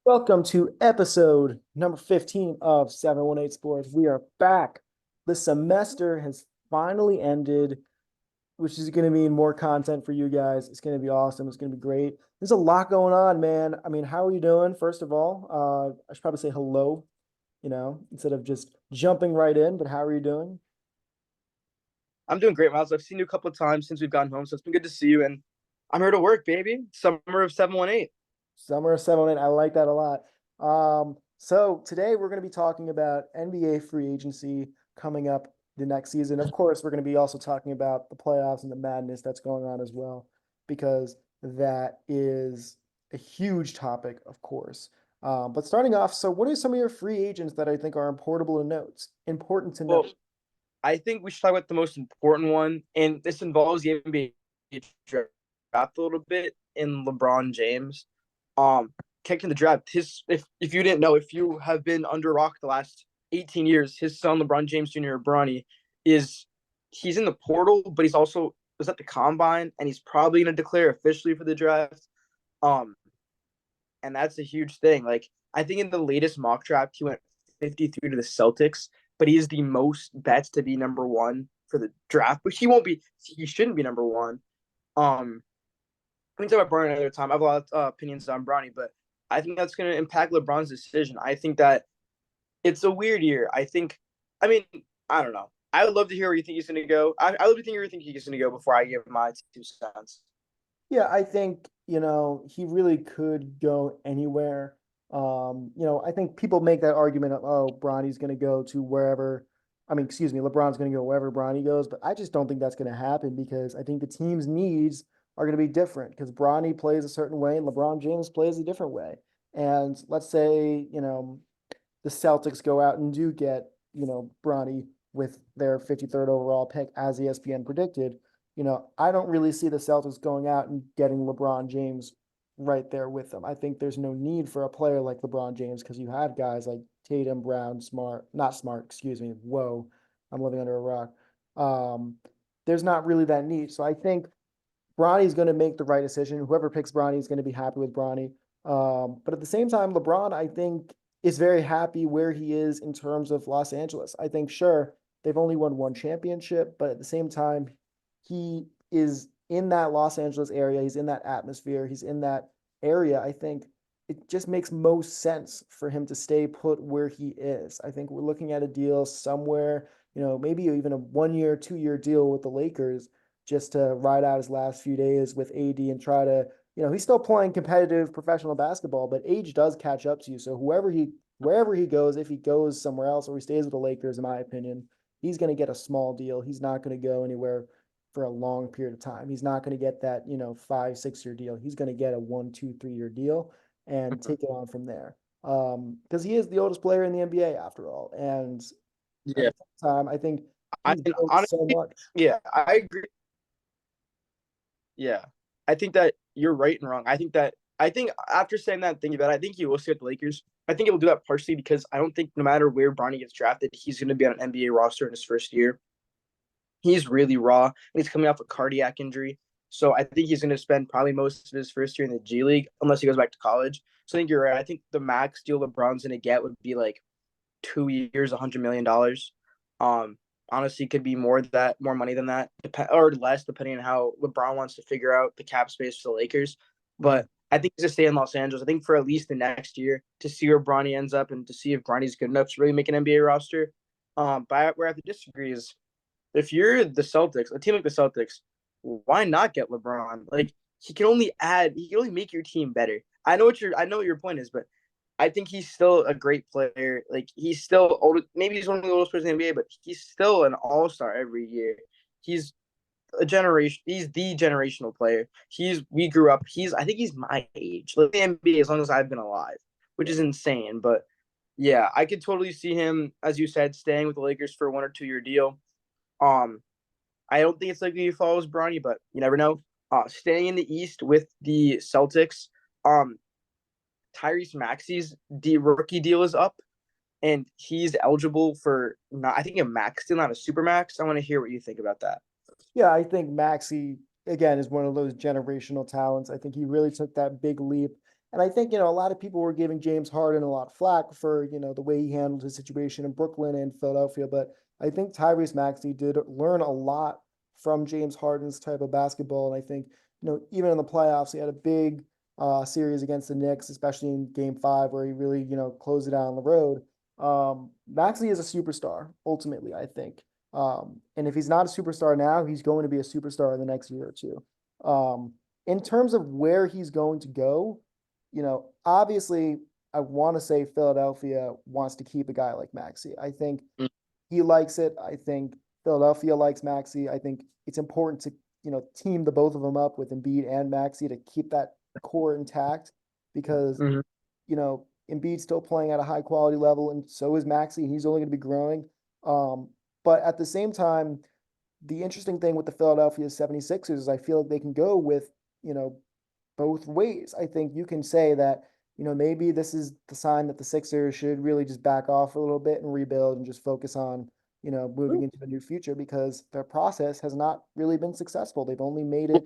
Welcome to episode number 15 of 718 Sports. We are back. The semester has finally ended, which is going to mean more content for you guys. It's going to be awesome. It's going to be great. There's a lot going on, man. I mean, how are you doing? First of all, I should probably say hello, instead of just jumping right in, but how are you doing? I'm doing great, Miles. I've seen you a couple of times since we've gotten home, so it's been good to see you. And I'm here to work, baby. Summer of 718. Summer of 718. I like that a lot. So today we're going to be talking about NBA free agency coming up the next season. Of course, we're going to be also talking about the playoffs and the madness that's going on as well, because that is a huge topic, of course. But starting off, so what are some of your free agents that I think are important to Well, note? I think we should talk about the most important one, and this involves the NBA draft a little bit in LeBron James. Kicking the draft. If you didn't know, if you have been under a rock the last 18 years, his son LeBron James Jr. Bronny is he's in the portal, but he's also was at the combine, and he's probably going to declare officially for the draft. Um, and that's a huge thing. Like I think in the latest mock draft, he went 53 to the Celtics, but he is the most bets to be number one for the draft. But he won't be. He shouldn't be number one. We can talk about Bronny another time. I have a lot of opinions on Bronny, but I think that's going to impact LeBron's decision. I think that it's a weird year. I think. I mean, I don't know. I would love to hear where you think he's going to go. I would love to hear where you think he's going to go before I give my 2 cents. Yeah, I think, he really could go anywhere. I think people make that argument of, oh, Bronny's going to go to wherever, I mean, excuse me, LeBron's going to go wherever Bronny goes, but I just don't think that's going to happen because I think the team's needs are going to be different because Bronny plays a certain way and LeBron James plays a different way. And let's say, the Celtics go out and do get, Bronny with their 53rd overall pick, as ESPN predicted. I don't really see the Celtics going out and getting LeBron James right there with them. I think there's no need for a player like LeBron James because you have guys like Tatum, Brown, Smart, not Smart, excuse me. Whoa, I'm living under a rock. Um, there's not really that need. So I think Bronny's going to make the right decision. Whoever picks Bronny is going to be happy with Bronny. But at the same time, LeBron, I think, is very happy where he is in terms of Los Angeles. I think, sure, they've only won one championship, but at the same time, he is in that Los Angeles area. He's in that atmosphere. He's in that area. I think it just makes most sense for him to stay put where he is. I think we're looking at a deal somewhere, maybe even a 1 year, 2 year deal with the Lakers just to ride out his last few days with AD and try to, he's still playing competitive professional basketball, but age does catch up to you. So wherever he goes, if he goes somewhere else or he stays with the Lakers, in my opinion, he's going to get a small deal. He's not going to go anywhere for a long period of time. He's not going to get that, 5, 6 year deal. He's going to get a 1, 2, 3 year deal and take it on from there. Because he is the oldest player in the NBA after all. And at Yeah, the same time, I think I he's and built so honestly, much. yeah, I agree. Yeah. I think that you're right and wrong. I think after saying that, thinking about it, I think he will stay with the Lakers. I think he will do that partially because I don't think no matter where Bronny gets drafted, he's going to be on an NBA roster in his first year. He's really raw and he's coming off a cardiac injury. So I think he's going to spend probably most of his first year in the G League unless he goes back to college. So I think you're right. I think the max deal LeBron's going to get would be like 2 years, $100 million. Um, Honestly, could be more money than that, or less, depending on how LeBron wants to figure out the cap space for the Lakers. Mhm. But I think he's gonna stay in Los Angeles. I think for at least the next year to see where Bronny ends up and to see if Bronny's good enough to really make an NBA roster. But where I have to disagree is if you're the Celtics, a team like the Celtics, why not get LeBron? Like he can only make your team better. I know what your point is, but I think he's still a great player. Like he's still old. Maybe he's one of the oldest players in the NBA, but he's still an all star every year. He's a generation. He's the generational player. We grew up. I think he's my age. Like the NBA as long as I've been alive, which is insane. But yeah, I could totally see him, as you said, staying with the Lakers for a 1 or 2 year deal. Um, I don't think it's likely he follows Bronny, but you never know. Staying in the East with the Celtics. Um, Tyrese Maxey's rookie deal is up, and he's eligible for not. I think a max deal, not a super max. I want to hear what you think about that. Yeah, I think Maxi again is one of those generational talents. I think he really took that big leap And I think, a lot of people were giving James Harden a lot of flack for, the way he handled his situation in Brooklyn and Philadelphia. But I think Tyrese Maxey did learn a lot from James Harden's type of basketball. And I think, even in the playoffs, he had a big series against the Knicks, especially in game 5, where he really, closed it out on the road. Maxey is a superstar, ultimately, I think. And if he's not a superstar now, he's going to be a superstar in the next year or two. In terms of where he's going to go, obviously, I want to say Philadelphia wants to keep a guy like Maxey. I think Mm. he likes it. I think Philadelphia likes Maxey. I think it's important to, team the both of them up with Embiid and Maxey to keep that core intact because, Mhm. Embiid's still playing at a high quality level, and so is Maxey. He's only going to be growing. But at the same time, the interesting thing with the Philadelphia 76ers is I feel like they can go with, both ways. I think you can say that, maybe this is the sign that the Sixers should really just back off a little bit and rebuild and just focus on, moving into the new future because their process has not really been successful. They haven't Mhm. made it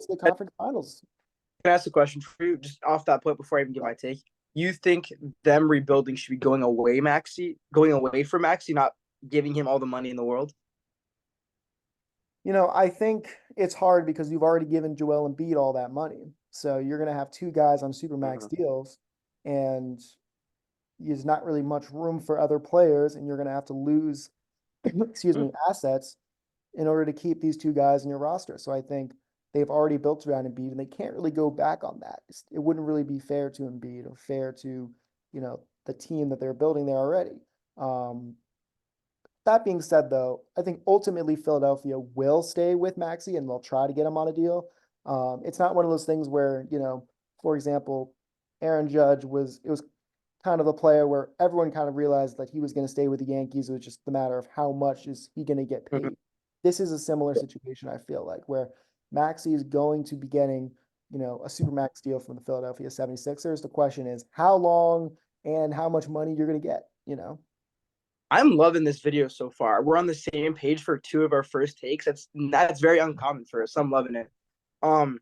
to the Can conference finals. I ask a question for you, just off that point before I even give my take? You think them rebuilding should be going away from Maxi, not giving him all the money in the world? I think it's hard because you've already given Joel Embiid all that money. So you're going to have two guys on supermax Mhm. deals, and there's not really much room for other players, and you're going to have to lose, excuse me, assets in order to keep these two guys in your roster. So I think they've already built around Embiid, and they can't really go back on that. It wouldn't really be fair to Embiid or fair to, the team that they're building there already. Um, that being said, though, I think ultimately Philadelphia will stay with Maxey and they'll try to get him on a deal. It's not one of those things where, for example, Aaron Judge it was kind of a player where everyone kind of realized that he was going to stay with the Yankees. It was just the matter of how much is he going to get Mhm. paid. This is a similar situation, I feel like, where Maxey is going to be getting, a supermax deal from the Philadelphia 76ers. The question is how long and how much money you're going to get. I'm loving this video so far. We're on the same page for two of our first takes. That's very uncommon for us. I'm loving it. Um,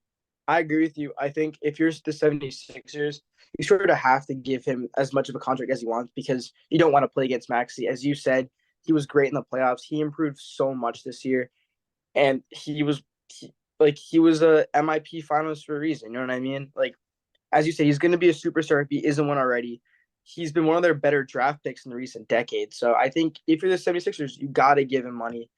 I agree with you. I think if you're the 76ers, you sort of have to give him as much of a contract as he wants because you don't want to play against Maxi. As you said, he was great in the playoffs. He improved so much this year, and he was a MIP finalist for a reason. You know what I mean? Like as you say, he's going to be a superstar if he isn't one already. He's been one of their better draft picks in the recent decade. So I think if you're the 76ers, you got to give him money.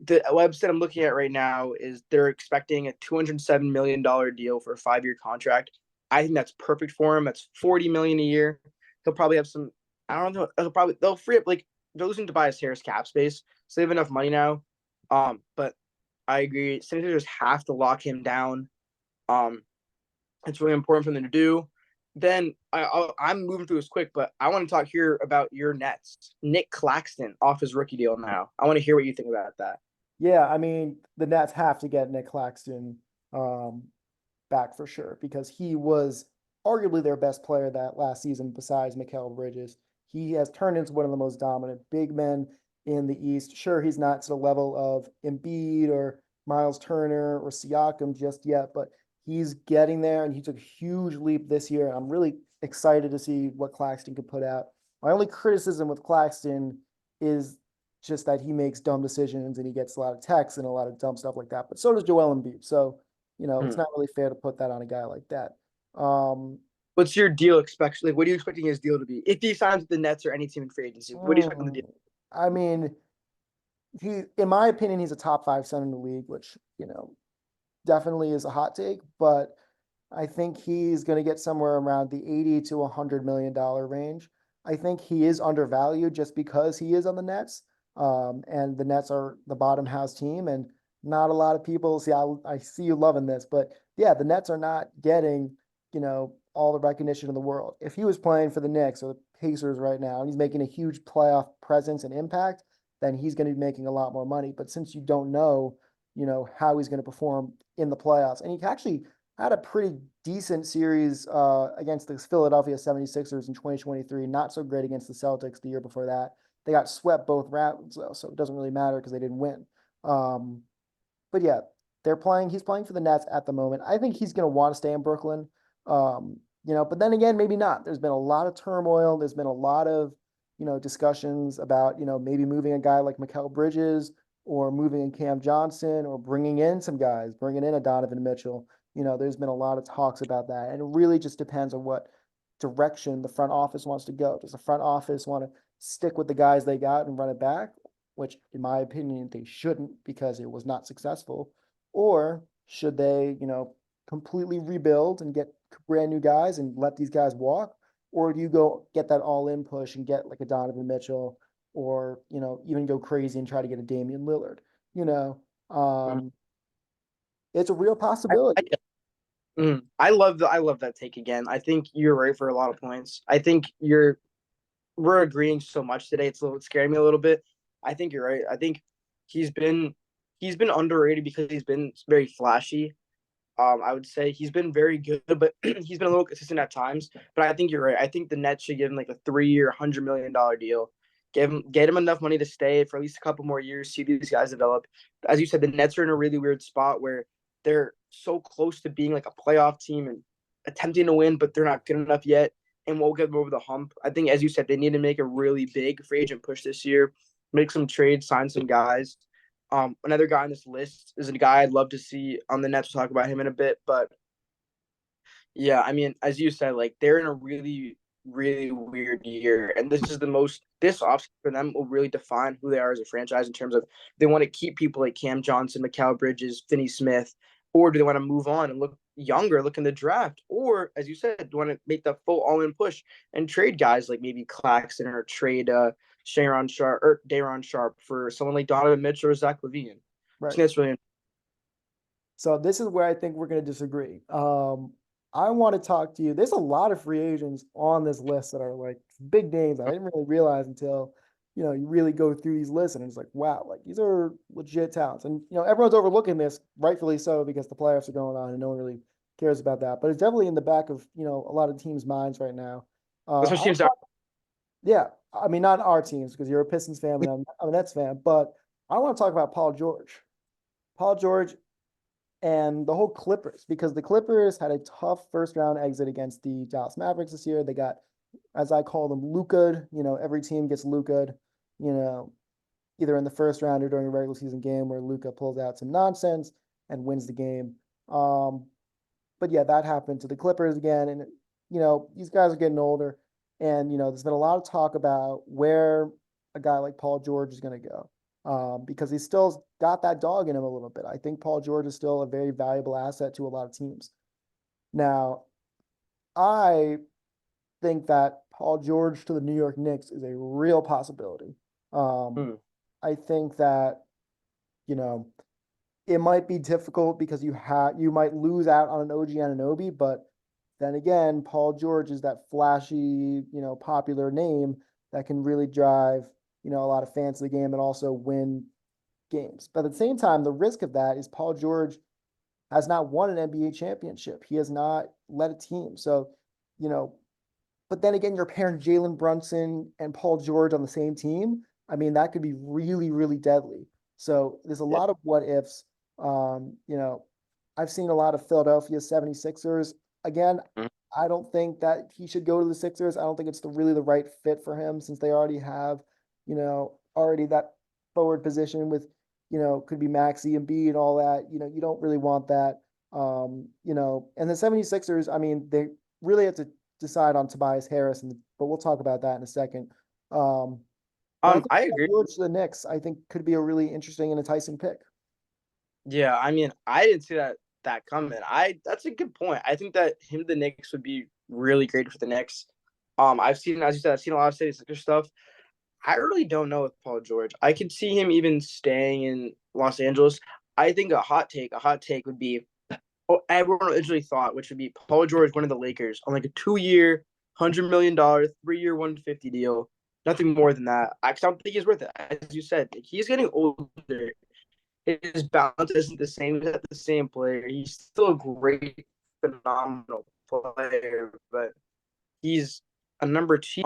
The website I'm looking at right now is they're expecting a $207 million deal for a 5-year contract. I think that's perfect for him. That's $40 million a year. He'll probably have some. I don't know. They'll free up like they're losing Tobias Harris cap space, so they have enough money now. But I agree. Senators have to lock him down. Um, it's really important for them to do. Then I'm moving through this quick, but I want to talk here about your Nets. Nick Claxton off his rookie deal now. I want to hear what you think about that. Yeah, I mean, the Nets have to get Nick Claxton um, back for sure because he was arguably their best player that last season besides Mikal Bridges. He has turned into one of the most dominant big men in the East. Sure, he's not to the level of Embiid or Miles Turner or Siakam just yet, but he's getting there and he took a huge leap this year. And I'm really excited to see what Claxton could put out. My only criticism with Claxton is just that he makes dumb decisions and he gets a lot of texts and a lot of dumb stuff like that. But so does Joel Embiid. So, it's Hmm. not really fair to put that on a guy like that. Um, What's your deal expect? Like, what are you expecting his deal to be if he signs with the Nets or any team in free agency? What do you expect on the deal? mm, I mean, in my opinion, he's a top 5 center in the league, which, definitely is a hot take, but I think he's going to get somewhere around the 80 to $100 million range. I think he is undervalued just because he is on the Nets. And the Nets are the bottom house team, and not a lot of people see. I see you loving this, but yeah, the Nets are not getting, all the recognition in the world. If he was playing for the Knicks or the Pacers right now, and he's making a huge playoff presence and impact, then he's going to be making a lot more money. But since you don't know, how he's going to perform in the playoffs, and he actually had a pretty decent series against the Philadelphia 76ers in 2023. Not so great against the Celtics the year before that. They got swept both rounds, though, so it doesn't really matter because they didn't win. Um, but yeah, he's playing for the Nets at the moment. I think he's going to want to stay in Brooklyn. But then again, maybe not. There's been a lot of turmoil. There's been a lot of, discussions about, maybe moving a guy like Mikal Bridges or moving in Cam Johnson or bringing in some guys, bringing in a Donovan Mitchell. There's been a lot of talks about that. And it really just depends on what direction the front office wants to go. Does the front office want to stick with the guys they got and run it back, which in my opinion, they shouldn't because it was not successful? Or should they, completely rebuild and get brand new guys and let these guys walk? Or do you go get that all in push and get like a Donovan Mitchell or, even go crazy and try to get a Damian Lillard? You know, Mhm. um, it's a real I, I, possibility. I love that take again. I think you're right for a lot of points. I think we're agreeing so much today. It's a little scaring me a little bit. I think you're right. I think he's been he's been underrated because he's been very flashy. I would say he's been very good, but he's been a little consistent at times. But I think you're right. I think the Nets should give him like a 3 year, $100 million deal. Get him enough money to stay for at least a couple more years. See these guys develop. As you said, the Nets are in a really weird spot where they're so close to being like a playoff team and attempting to win, but they're not good enough yet. And we'll get them over the hump. I think, as you said, they need to make a really big free agent push this year, make some trades, sign some guys. Another guy on this list is a guy I'd love to see on the Nets. We'll talk about him in a bit, but yeah, I mean, as you said, like they're in a really, really weird year, and this offseason for them will really define who they are as a franchise in terms of they want to keep people like Cam Johnson, Mikal Bridges, Finney Smith, or do they want to move on and look younger, look in the draft, or as you said, do you want to make the full all-in push and trade guys like maybe Claxton or trade Sharon Sharp or Dayron Sharp for someone like Donovan Mitchell or Zach LaVine. I Right. think that's really So this is where I think we're going to disagree. I want to talk to you. There's a lot of free agents on this list that are like big names. I didn't really realize until, you really go through these lists and it's like, wow, like these are legit talents. And, everyone's overlooking this, rightfully so, because the playoffs are going on and no one really cares about that. But it's definitely in the back of, a lot of teams' minds right now. I especially in Yeah, I mean, not our teams because you're a Pistons fan and I'm a Nets fan, but I want to talk about Paul George. Paul George and the whole Clippers, because the Clippers had a tough first round exit against the Dallas Mavericks this year. They got, as I call them, Luka. Every team gets Luka, you know, either in the first round or during a regular season game where Luka pulls out some nonsense and wins the game. Um, but yeah, that happened to the Clippers again. And, these guys are getting older. And, there's been a lot of talk about where a guy like Paul George is going to go because he's still got that dog in him a little bit. I think Paul George is still a very valuable asset to a lot of teams. Now, I think that Paul George to the New York Knicks is a real possibility. Um, Hmm. I think that, you know, it might be difficult because you might lose out on an OG Anunoby, but then again, Paul George is that flashy, popular name that can really drive, a lot of fans to the game and also win games. But at the same time, the risk of that is Paul George has not won an NBA championship. He has not led a team. So, you know, but then again, you're pairing Jalen Brunson and Paul George on the same team. I mean, that could be really, really deadly. So there's a Yeah. lot of what ifs. Um, you know, I've seen a lot of Philadelphia 76ers. Again, Mhm. I don't think that he should go to the Sixers. I don't think it's really the right fit for him since they already have, already that forward position with, could be Maxey and B and all that. You don't really want that. And the 76ers, I mean, they really have to decide on Tobias Harris, but we'll talk about that in a second. Um, but I think I Paul agree. George to the Knicks, I think could be a really interesting and enticing pick. Yeah, I mean, I didn't see that coming. I That's a good point. I think that him to the Knicks would be really great for the Knicks. I've seen, as you said, I've seen a lot of City Sixers stuff. I really don't know with Paul George. I could see him even staying in Los Angeles. I think a hot take would be, oh, everyone originally thought, which would be Paul George one of the Lakers on like a 2 year, $100 million, 3 year, 150 deal. Nothing more than that. I don't think he's worth it. As you said, he's getting older. His balance isn't the same. He's not the same player. He's still a great, phenomenal player, but he's a number two.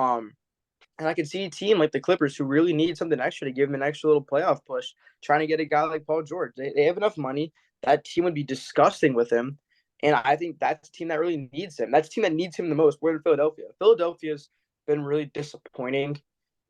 And I can see a team like the Clippers who really need something extra to give him an extra little playoff push, trying to get a guy like Paul George. They have enough money. That team would be disgusting with him. And I think that's a team that really needs him. That's a team that needs him the most. We're in Philadelphia. Philadelphia's been really disappointing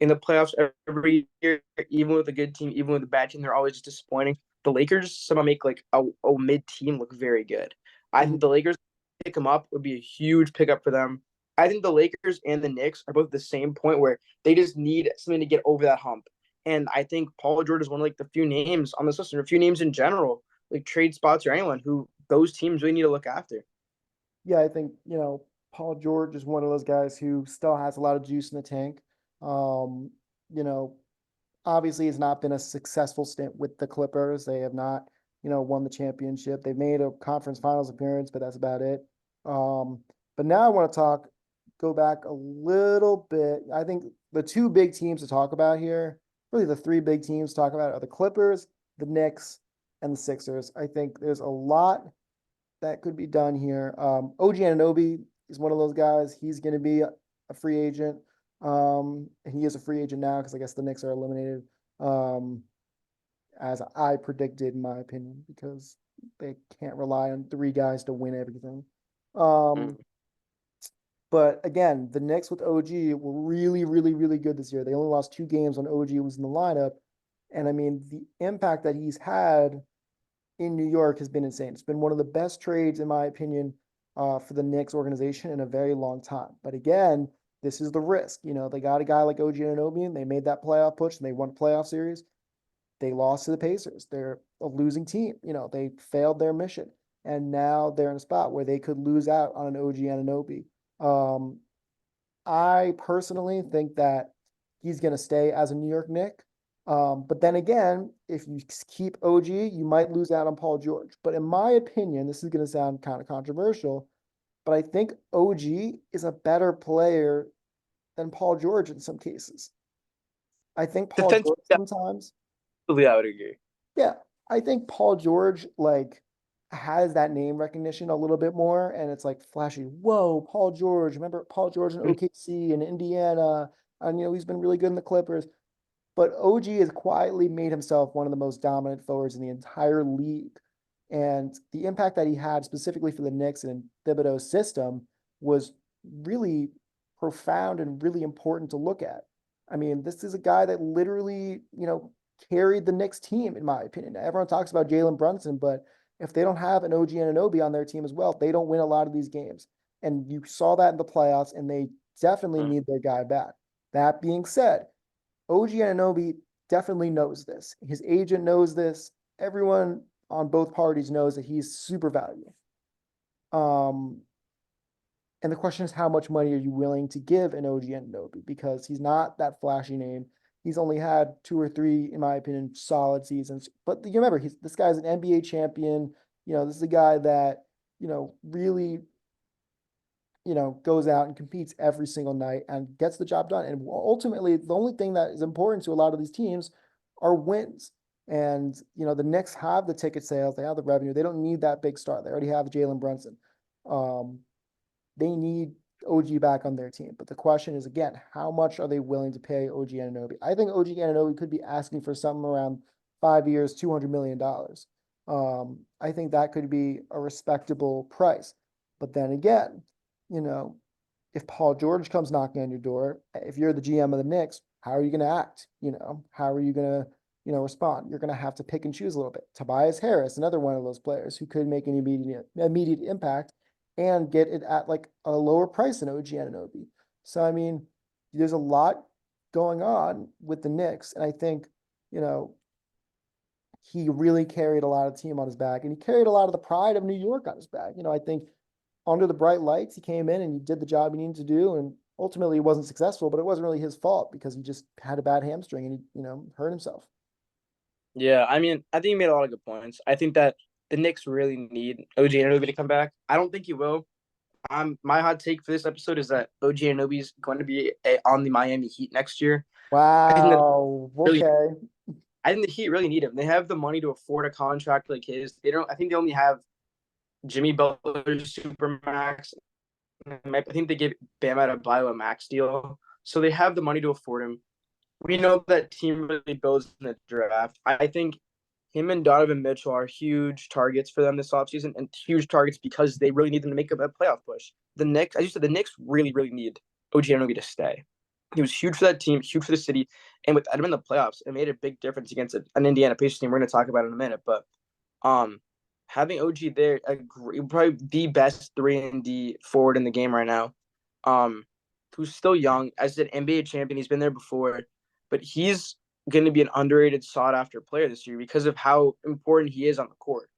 in the playoffs every year, even with a good team, even with a bad team, they're always just disappointing. The Lakers somehow make like a mid team look very good. I think the Lakers pick them up would be a huge pickup for them. I think the Lakers and the Knicks are both at the same point where they just need something to get over that hump. And I think Paul George is one of like the few names on this list, or a few names in general, like trade spots or anyone who those teams really need to look after. Yeah, I think, Paul George is one of those guys who still has a lot of juice in the tank. Um, you know, Obviously has not been a successful stint with the Clippers. They have not, won the championship. They've made a conference finals appearance, but that's about it. Um, but now I want to go back a little bit. I think the two big teams to talk about here, really the three big teams to talk about are the Clippers, the Knicks, and the Sixers. I think there's a lot that could be done here. OG Anunoby is one of those guys. He's going to be a free agent. And he is a free agent now because I guess the Knicks are eliminated, as I predicted, in my opinion, because they can't rely on three guys to win everything. Um, Mm. but again, the Knicks with OG were really, really, really good this year. They only lost 2 games when OG was in the lineup. And I mean, the impact that he's had in New York has been insane. It's been one of the best trades, in my opinion, for the Knicks organization in a very long time. But again, this is the risk. They got a guy like OG Anunoby, and they made that playoff push, and they won a playoff series. They lost to the Pacers. They're a losing team. They failed their mission, and now they're in a spot where they could lose out on an OG Anunoby. Um, I personally think that he's going to stay as a New York Knick. But then again, if you keep OG, you might lose out on Paul George. But in my opinion, this is going to sound kind of controversial, but I think OG is a better player than Paul George in some cases. I think Paul Defensively, George sometimes, I would agree. yeah, I think Paul George like has that name recognition a little bit more, and it's like flashy. Whoa, Paul George! Remember Paul George in OKC and Indiana, and he's been really good in the Clippers. But OG has quietly made himself one of the most dominant forwards in the entire league. And the impact that he had specifically for the Knicks and Thibodeau's system was really profound and really important to look at. I mean, this is a guy that literally, carried the Knicks team, in my opinion. Everyone talks about Jalen Brunson, but if they don't have an OG Anunoby on their team as well, they don't win a lot of these games. And you saw that in the playoffs, and they definitely need their guy back. That being said, OG Anunoby definitely knows this. His agent knows this. Everyone on both parties knows that he's super valuable. Um, and the question is, how much money are you willing to give an OG Anunoby? Because he's not that flashy name. He's only had 2 or 3, in my opinion, solid seasons. But you remember, this guy's an NBA champion. This is a guy that, really, goes out and competes every single night and gets the job done. And ultimately, the only thing that is important to a lot of these teams are wins. And, the Knicks have the ticket sales, they have the revenue. They don't need that big star. They already have Jalen Brunson. They need OG back on their team. But the question is, again, how much are they willing to pay OG Anunoby? I think OG Anunoby could be asking for something around 5 years, $200 million. I think that could be a respectable price. But then again, you know, if Paul George comes knocking on your door, if you're the GM of the Knicks, how are you going to act? How are you going to, respond? You're going to have to pick and choose a little bit. Tobias Harris, another one of those players who could make an immediate impact and get it at like a lower price than OG Anunoby. So, I mean, there's a lot going on with the Knicks. And I think, you know, he really carried a lot of team on his back, and he carried a lot of the pride of New York on his back. I think under the bright lights, he came in and he did the job he needed to do. And ultimately he wasn't successful, but it wasn't really his fault because he just had a bad hamstring and he, hurt himself. Yeah, I mean, I think you made a lot of good points. I think that the Knicks really need OG Anunoby to come back. I don't think he will. My hot take for this episode is that OG Anunoby is going to be on the Miami Heat next year. I think that Wow. really, Okay. I think the Heat really need him. They have the money to afford a contract like his. They don't. I think they only have Jimmy Butler's supermax. I think they gave Bam Adebayo a max deal, so they have the money to afford him. We know that team really builds in the draft. I think him and Donovan Mitchell are huge targets for them this offseason, and huge targets because they really need them to make a playoff push. The Knicks, as you said, the Knicks really, really need OG Anunoby to stay. He was huge for that team, huge for the city, and with them in the playoffs, it made a big difference against an Indiana Pacers team we're going to talk about in a minute. But um, having OG there, probably the best 3-and-D forward in the game right now, who's still young. As an NBA champion, he's been there before, but he's going to be an underrated, sought-after player this year because of how important he is on the court.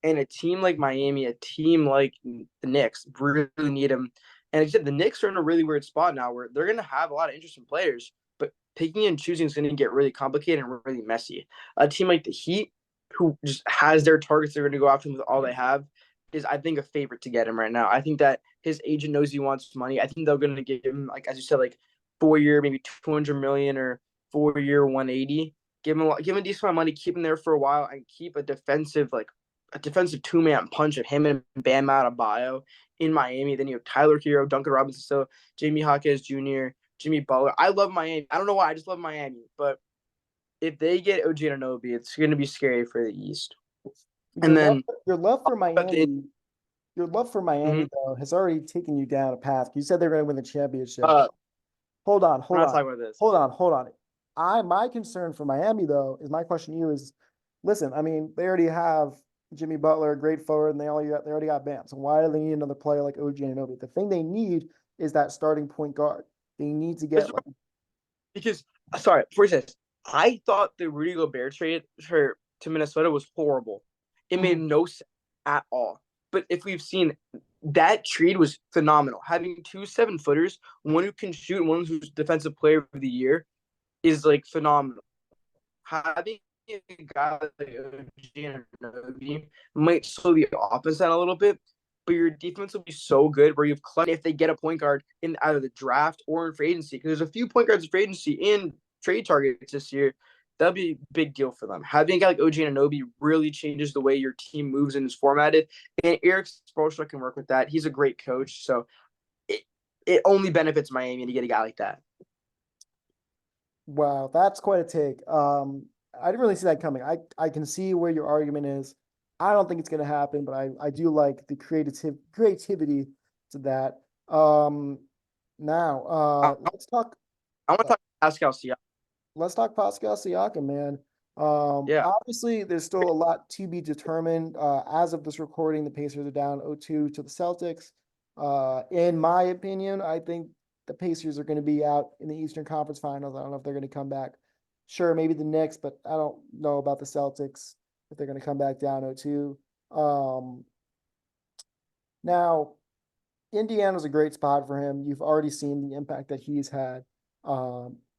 And a team like Miami, a team like the Knicks, really need him. And like I said, the Knicks are in a really weird spot now where they're going to have a lot of interesting players, but picking and choosing is going to get really complicated and really messy. A team like the Heat, who just has their targets they're going to go after him with all they have, is I think a favorite to get him right now. I think that his agent knows he wants money. I think they're going to give him, like as you said, like 4-year, maybe 200 million or 4-year 180. Give him a decent amount of money, keep him there for a while, and keep a defensive two-man punch of him and Bam Adebayo in Miami. Then you have Tyler Hero, Duncan Robinson, so Jamie Jaquez Jr., Jimmy Butler. I love Miami. I don't know why. I just love Miami. But if they get OG Anunoby, it's going to be scary for the East. And then your love for Miami, Mhm. though, has already taken you down a path. You said they're going to win the championship. uh, Hold on, we're not talking about this. hold on. My concern for Miami though is my question to you is, listen, I mean, they already have Jimmy Butler, great forward, and they already got Bam. So why do they need another player like OG Anunoby? The thing they need is that starting point guard. They need to get like, Because sorry, before you say this, I thought the Rudy Gobert trade to Minnesota was horrible. It made no sense at all. But if we've seen, that trade was phenomenal. Having 2 7-footers, one who can shoot and one who's defensive player of the year, is like phenomenal. Having a guy like OG Anunoby might slow the offense down a little bit, but your defense will be so good where you've if they get a point guard in either the draft or in free agency, because there's a few point guards in free agency in trade targets this year. That'll be a big deal for them. Having a guy like OG Anunoby really changes the way your team moves and is formatted. And Eric Spoelstra can work with that. He's a great coach. So it only benefits Miami to get a guy like that. wow, that's quite a take. I didn't really see that coming. I can see where your argument is. I don't think it's going to happen, but I do like the creativity to that. Now, I, I want to talk Pascal Siakam. let's talk Pascal Siakam, man. Yeah. Obviously, there's still a lot to be determined. As of this recording, the Pacers are down 0-2 to the Celtics. In my opinion, I think the Pacers are going to be out in the Eastern Conference Finals. I don't know if they're going to come back. Sure, maybe the Knicks, but I don't know about the Celtics if they're going to come back down 0-2. Now, Indiana's a great spot for him. You've already seen the impact that he's had.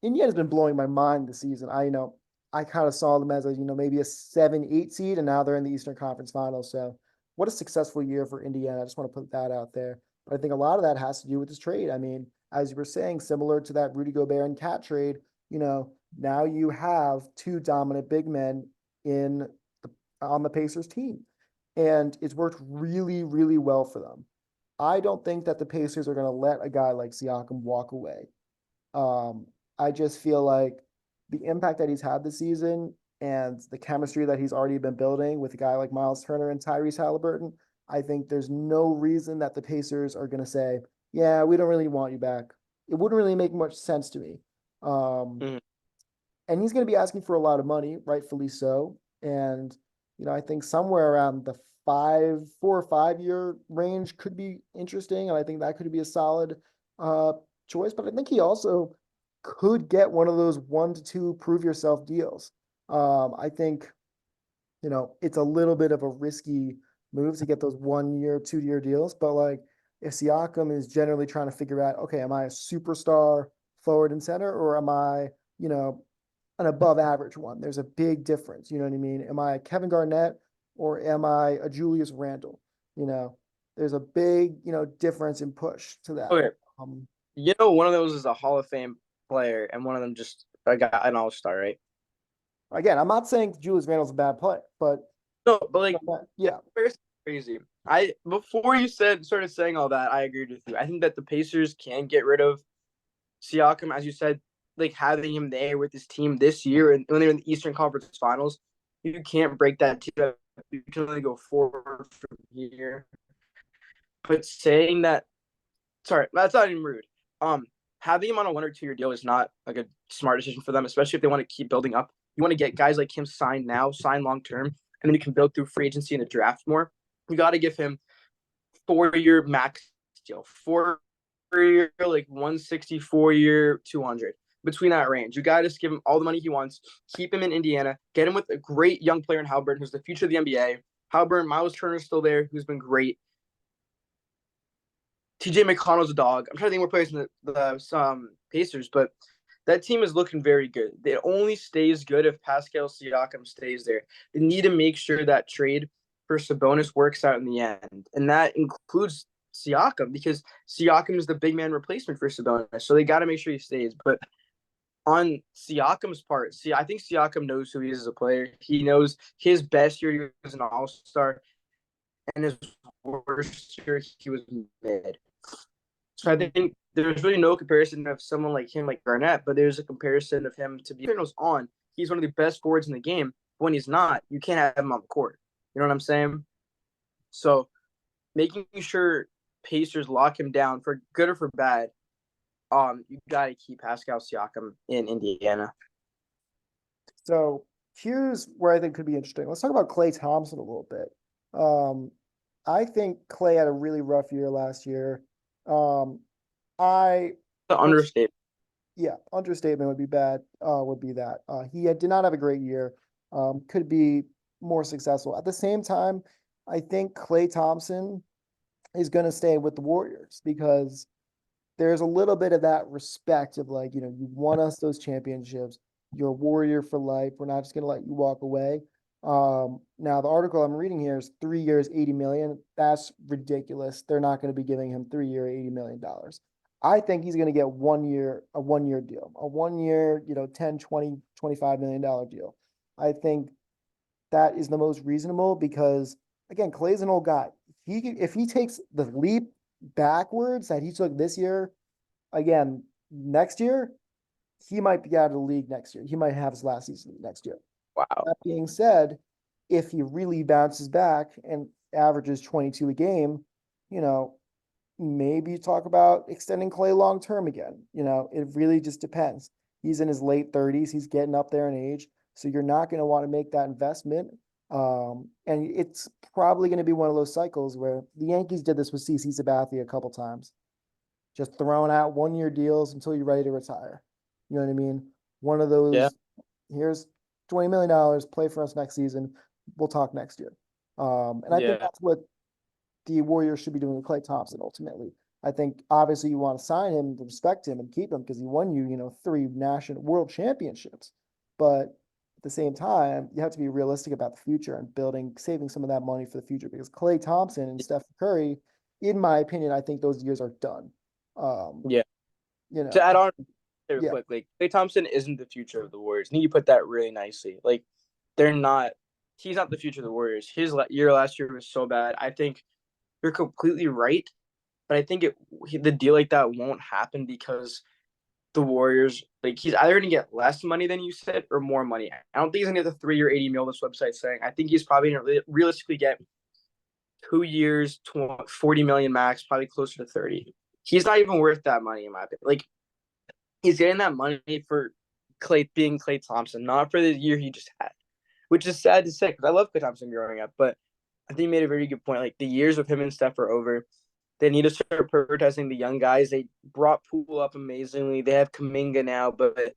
Indiana's been blowing my mind this season. I kind of saw them as maybe a 7-8 seed, and now they're in the Eastern Conference Finals. So what a successful year for Indiana. I just want to put that out there. But I think a lot of that has to do with this trade. I mean, as you were saying, similar to that Rudy Gobert and Cat trade, now you have two dominant big men on the Pacers team. And it's worked really, really well for them. I don't think that the Pacers are going to let a guy like Siakam walk away. I just feel like the impact that he's had this season and the chemistry that he's already been building with a guy like Miles Turner and Tyrese Halliburton, I think there's no reason that the Pacers are going to say, yeah, we don't really want you back. It wouldn't really make much sense to me. Mhm. And he's going to be asking for a lot of money, rightfully so. And, I think somewhere around the 4 or 5 year range could be interesting. And I think that could be a solid choice. But I think he also could get one of those 1 to 2 prove yourself deals. I think, it's a little bit of a risky move to get those 1 year, 2 year deals. But like if Siakam is generally trying to figure out, okay, am I a superstar forward and center, or am I, an above average one? There's a big difference. You know what I mean? Am I a Kevin Garnett or am I a Julius Randle? There's a big, difference in push to that. Okay. One of those is a Hall of Fame player, and one of them just an all-star, right? Again, I'm not saying Julius Randle's a bad player, but no, but like, yeah, it's crazy. Before you started saying all that, I agreed with you. I think that the Pacers can get rid of Siakam, as you said, like having him there with his team this year, and when they're in the Eastern Conference Finals, You can't break that two. You can only go forward from here. But saying that, sorry, that's not even rude. Um, Having him on a 1 or 2 year deal is not like a smart decision for them, especially if they want to keep building up. You want to get guys like him signed now, sign long term, and then you can build through free agency and the draft more. You got to give him 4 year max deal, 4 year like 160, 4 year 200 between that range. You got to just give him all the money he wants, keep him in Indiana, get him with a great young player in Haliburton, who's the future of the NBA. Haliburton, Miles Turner's still there, who's been great. TJ McConnell's a dog. I'm trying to think more players in the Pacers, but that team is looking very good. It only stays good if Pascal Siakam stays there. They need to make sure that trade for Sabonis works out in the end, and that includes Siakam because Siakam is the big man replacement for Sabonis. So they got to make sure he stays. But on Siakam's part, see, I think Siakam knows who he is as a player. He knows his best year he was an All-Star, and his worst year he was mid. So I think there's really no comparison of someone like him, like Garnett, but there's a comparison of him to be on. He's one of the best forwards in the game. When he's not, you can't have him on the court. You know what I'm saying? So making sure Pacers lock him down for good or for bad, you got to keep Pascal Siakam in Indiana. So here's where I think could be interesting. Let's talk about Klay Thompson a little bit. I think Klay had a really rough year last year. The understatement. Yeah, understatement would be bad. Would be that did not have a great year. Could be more successful. At the same time, I think Klay Thompson is going to stay with the Warriors because there's a little bit of that respect of like, you won us those championships. You're a Warrior for life. We're not just going to let you walk away. Now the article I'm reading here is 3 years, 80 million. That's ridiculous. They're not going to be giving him 3 year, $80 million. I think he's going to get a 1 year deal, a 1 year, 10, 20, $25 million deal. I think that is the most reasonable because again, Klay's an old guy. If he takes the leap backwards that he took this year, again, next year, he might be out of the league next year. He might have his last season next year. Wow. That being said, if he really bounces back and averages 22 a game, maybe you talk about extending Klay long term again. It really just depends. He's in his late 30s. He's getting up there in age. So you're not going to want to make that investment. And it's probably going to be one of those cycles where the Yankees did this with CC Sabathia a couple times. Just throwing out 1 year deals until you're ready to retire. You know what I mean? One of those, here's $20 million, play for us next season. We'll talk next year. And I think that's what the Warriors should be doing with Klay Thompson ultimately. I think obviously you want to sign him, respect him, and keep him because he won you, 3 national world championships. But at the same time, you have to be realistic about the future and saving some of that money for the future because Klay Thompson and Steph Curry, in my opinion, I think those years are done. To add on quick, like Klay Thompson isn't the future of the Warriors. I think you put that really nicely. Like he's not the future of the Warriors. His year last year was so bad. I think you're completely right, but I think the deal like that won't happen because the Warriors, like he's either going to get less money than you said or more money. I don't think he's going to get the 3 year, $80 million this website saying. I think he's probably going to realistically get 2 years, 40 million max, probably closer to 30. He's not even worth that money in my opinion. Like he's getting that money for being Klay Thompson, not for the year he just had, which is sad to say because I love Klay Thompson growing up, but I think he made a very good point. Like the years with him and Steph are over. They need to start prioritizing the young guys. They brought Poole up amazingly. They have Kuminga now, but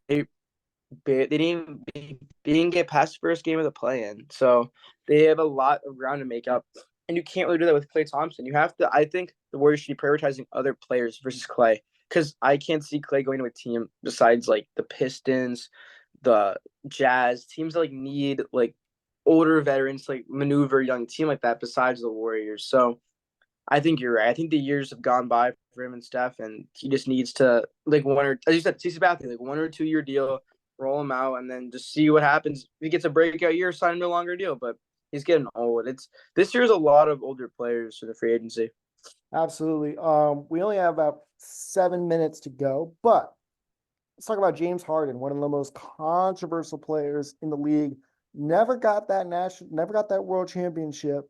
they didn't get past the first game of the play-in. So they have a lot of ground to make up. And you can't really do that with Klay Thompson. You have to. I think the Warriors should be prioritizing other players versus Klay because I can't see Klay going to a team besides like the Pistons, the Jazz, teams that like need like older veterans to like maneuver a young team like that besides the Warriors. So I think you're right. I think the years have gone by for him and Steph, and he just needs to like as you said, CC Sabathia, like 1 or 2 year deal, roll him out, and then just see what happens. If he gets a breakout year, sign him to a longer deal. But he's getting old. This year's a lot of older players for the free agency. Absolutely. We only have about 7 minutes to go, but let's talk about James Harden, one of the most controversial players in the league. never got that world championship.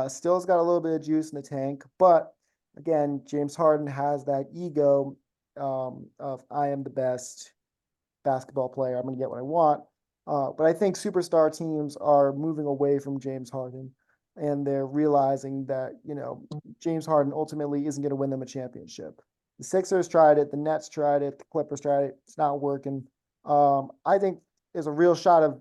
Still has got a little bit of juice in the tank, but again, James Harden has that ego of I am the best basketball player. I'm going to get what I want. But I think superstar teams are moving away from James Harden, and they're realizing that, James Harden ultimately isn't going to win them a championship. The Sixers tried it, the Nets tried it, the Clippers tried it. It's not working. I think there's a real shot of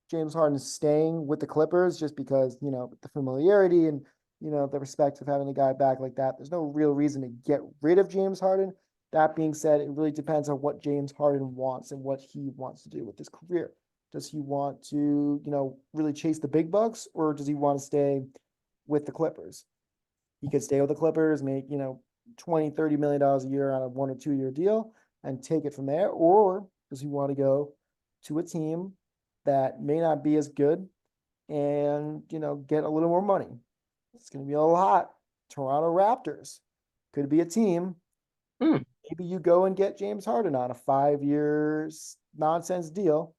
James Harden staying with the Clippers just because, the familiarity and, the respect of having a guy back like that. There's no real reason to get rid of James Harden. That being said, it really depends on what James Harden wants and what he wants to do with his career. Does he want to, really chase the big bucks, or does he want to stay with the Clippers? He could stay with the Clippers, make, 20, $30 million a year on a 1 or 2 year deal and take it from there. Or does he want to go to a team that may not be as good and, get a little more money? It's going to be a lot. Toronto Raptors could be a team. Hmm. Maybe you go and get James Harden on a 5 year nonsense deal.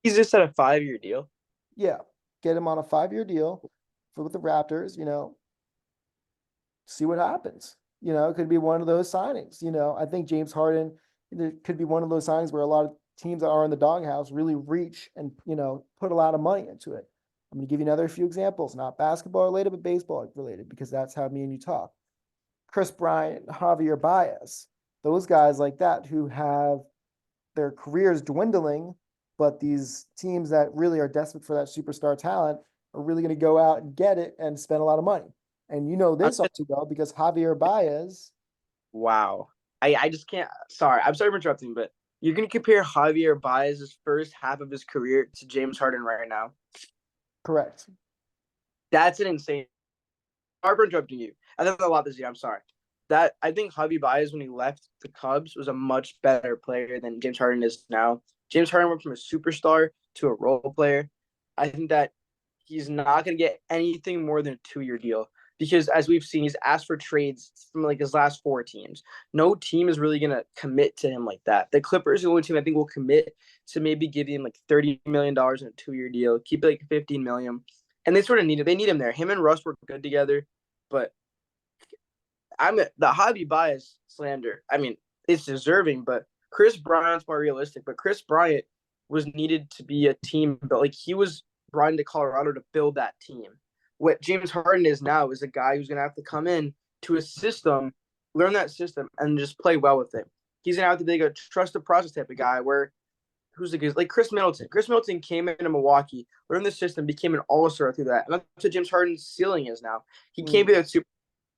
He's just at a 5-year deal. Yeah, get him on a 5 year deal with the Raptors, see what happens. It could be one of those signings. I think James Harden, it could be one of those signings where a lot of teams that are in the doghouse really reach and, put a lot of money into it. I'm going to give you another few examples, not basketball related, but baseball related, because that's how me and you talk. Chris Bryant, Javier Baez, those guys like that who have their careers dwindling, but these teams that really are desperate for that superstar talent are really going to go out and get it and spend a lot of money. And this all too well because Javier Baez. Wow. I just can't. Sorry, I'm sorry for interrupting, but you're going to compare Javier Baez's first half of his career to James Harden right now. Correct. That's an insane. Sorry for interrupting you. I think a lot this year. I'm sorry. That I think Javi Baez, when he left the Cubs, was a much better player than James Harden is now. James Harden went from a superstar to a role player. I think that he's not going to get anything more than a 2-year deal because, as we've seen, he's asked for trades from like his last 4 teams. No team is really going to commit to him like that. The Clippers, the only team I think will commit to maybe giving him like $30 million in a 2-year deal, keep it like $15 million, and they sort of need it. They need him there. Him and Russ were good together, but the Javi Baez slander. I mean, it's deserving, but Chris Bryant's more realistic. But Chris Bryant was needed to be a team, but like he was brought into Colorado to build that team. What James Harden is now is a guy who's gonna have to come in to a system, learn that system, and just play well with it. He's gonna have to be a trust the process type of guy where who's like Chris Middleton. Chris Middleton came into Milwaukee, learned the system, became an all-star through that. And that's what James Harden's ceiling is now. He can't be that super.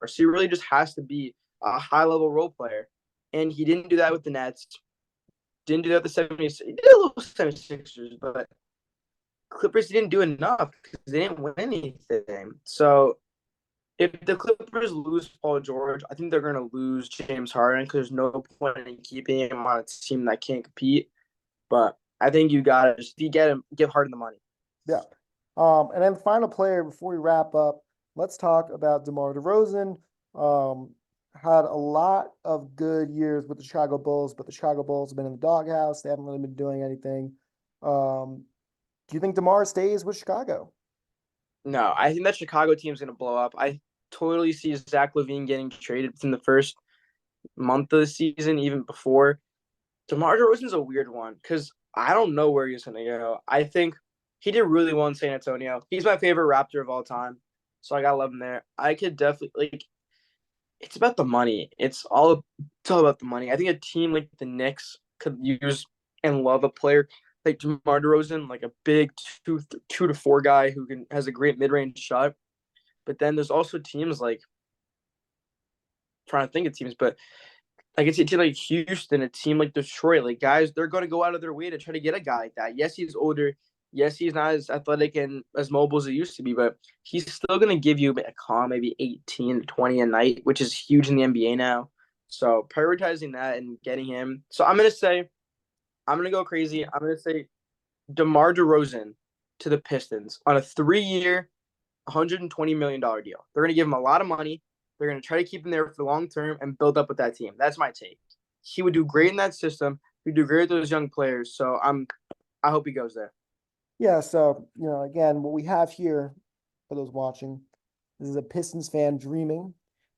So he really just has to be a high-level role player. And he didn't do that with the Nets. Didn't do that with the 76ers. He did a little 76ers, but Clippers didn't do enough because they didn't win anything. So if the Clippers lose Paul George, I think they're going to lose James Harden because there's no point in keeping him on a team that can't compete. But I think you got to just get him, give Harden the money. Yeah. And then final player before we wrap up, let's talk about DeMar DeRozan. Had a lot of good years with the Chicago Bulls, but the Chicago Bulls have been in the doghouse. They haven't really been doing anything. Do you think DeMar stays with Chicago? No, I think that Chicago team's going to blow up. I totally see Zach LaVine getting traded within the first month of the season, even before. DeMar DeRozan's a weird one because I don't know where he's going to go. I think he did really well in San Antonio. He's my favorite Raptor of all time, so I got to love him there. I could definitely it's about the money. It's all about the money. I think a team like the Knicks could use and love a player like DeMar DeRozan, like a big 2 to 4 guy who has a great mid range shot. But then there's also teams like trying to think of teams, but I can see a team like Houston, a team like Detroit, like guys, they're going to go out of their way to try to get a guy like that. Yes, he's older. Yes, he's not as athletic and as mobile as he used to be, but he's still going to give you a calm, maybe 18 to 20 a night, which is huge in the NBA now. So prioritizing that and getting him. So I'm going to go crazy. I'm going to say DeMar DeRozan to the Pistons on a 3-year, $120 million deal. They're going to give him a lot of money. They're going to try to keep him there for the long term and build up with that team. That's my take. He would do great in that system. He'd do great with those young players. So I hope he goes there. Yeah, so, again, what we have here for those watching, this is a Pistons fan dreaming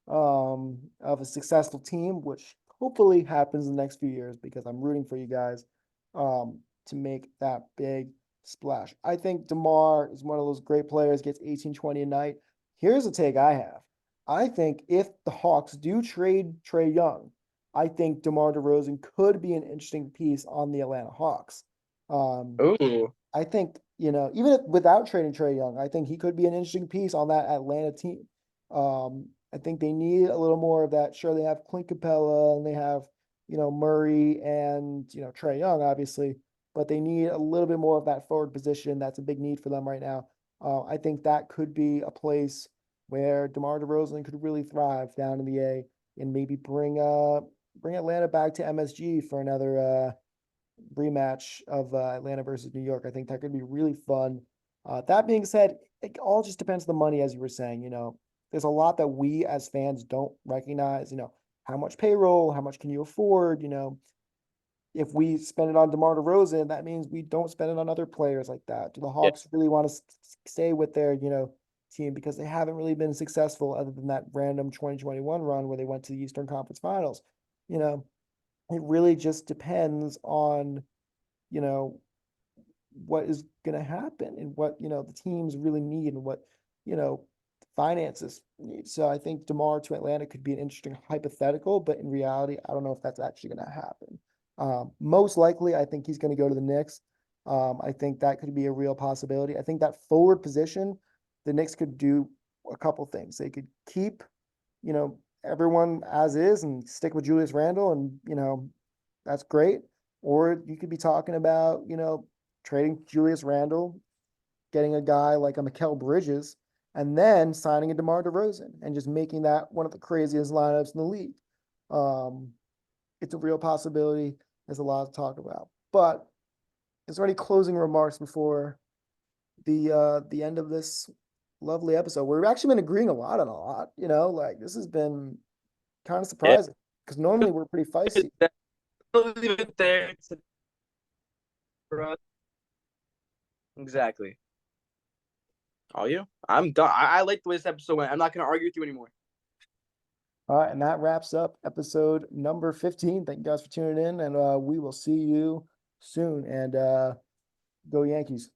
of a successful team, which hopefully happens in the next few years because I'm rooting for you guys to make that big splash. I think DeMar is one of those great players, gets 18, 20 a night. Here's a take I have. I think if the Hawks do trade Trae Young, I think DeMar DeRozan could be an interesting piece on the Atlanta Hawks. Um, Oh, I think, even if without trading Trae Young, I think he could be an interesting piece on that Atlanta team. I think they need a little more of that. Sure, they have Clint Capella and they have, Murray and, Trae Young, obviously, but they need a little bit more of that forward position. That's a big need for them right now. I think that could be a place where DeMar DeRozan could really thrive down in the A and maybe bring Atlanta back to MSG for another rematch of Atlanta versus New York. I think that could be really fun. That being said, it all just depends on the money, as you were saying. There's a lot that we as fans don't recognize. How much payroll, how much can you afford? If we spend it on DeMar DeRozan, that means we don't spend it on other players like that. Do the yeah. Hawks really want to stay with their, team because they haven't really been successful other than that random 2021 run where they went to the Eastern Conference Finals? You know, it really just depends on, you know, what is going to happen and what, the teams really need and what, finances need. So I think DeMar to Atlanta could be an interesting hypothetical, but in reality, I don't know if that's actually going to happen. Most likely, I think he's going to go to the Knicks. I think that could be a real possibility. I think that forward position, the Knicks could do a couple things. They could keep, everyone as is and stick with Julius Randle, and that's great. Or you could be talking about, trading Julius Randle, getting a guy like a Mikal Bridges, and then signing a DeMar DeRozan and just making that one of the craziest lineups in the league. Um, it's a real possibility. There's a lot to talk about. But is there any closing remarks before the end of this lovely episode? We've actually been agreeing a lot on a lot, like this has been kind of Yeah. surprising because normally we're pretty feisty. I'll leave it there for us. Exactly. Are you? I'm done. I like the way this episode went. I'm not going to argue with you anymore. All right, and that wraps up episode number 15. Thank you guys for tuning in, and we will see you soon. And go Yankees.